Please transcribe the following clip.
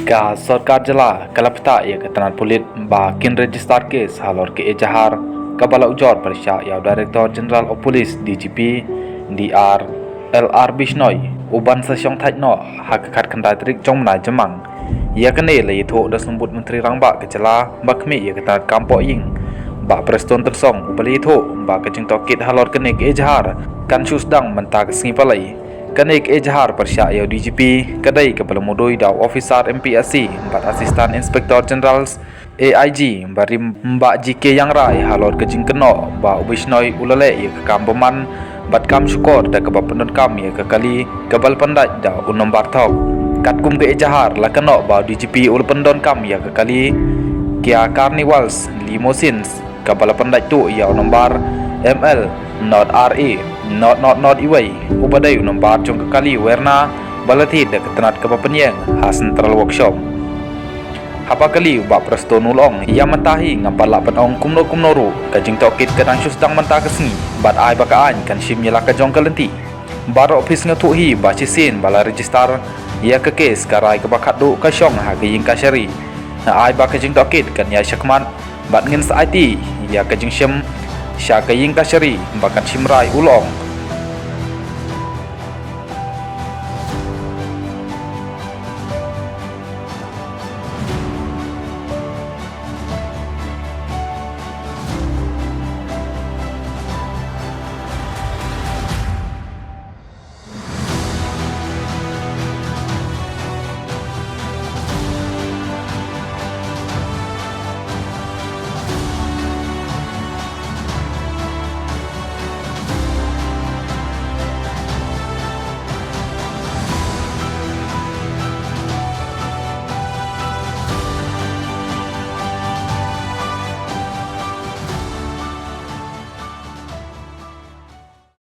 Ka Sarkar Jala Kalapta ya ketenan polit bakin register kes halor ke ejahar Kabala Ujor Persya ya Director General of Police DGP DR LR Bishnoi uban sesyong thajno hakikat kendai trik jongmna jemang ya kene le tho da sembut menteri rangba kecela bakmi ya ketan kampok ying ba preston tersong ubali tho ba kecing tokit halor kene ke ejahar kan susdang mentag singipalai Kanik ejahar Persya ya DGP kadai kepala mudoi da officer MPSC empat asisten inspektor generals AIG barim mbak JK yang rai halor kejing keno ba ubisnoi ulale ya ke kamboman bat kam syukur da kebab pendon kam ya ke kali kebal pendat da unom bartok kat kum ke ejahar la keno ba DGP ul pendon kam ya ke kali kia carnivals limousines kebal pendat tu ya nomor ML not RE not iway ubadai nomor jong kali werna balati de ketenat kepapenyeng ha central workshop hapa kali ba presto nulong ia mentahi ngapala penong kumno ru kajing tokit kadang susdang mentah kesni bat ai bakaan kan sim nyela ka jong kalenti bar office ngatuhi ba cisin bala register ia ke kes karai ke bakat du ka syong ha ging ka syari ai ba kajing tokit kan ya syakman bat ngin sa IT ia kajing syem sya kaying ka syari bakan simrai ulong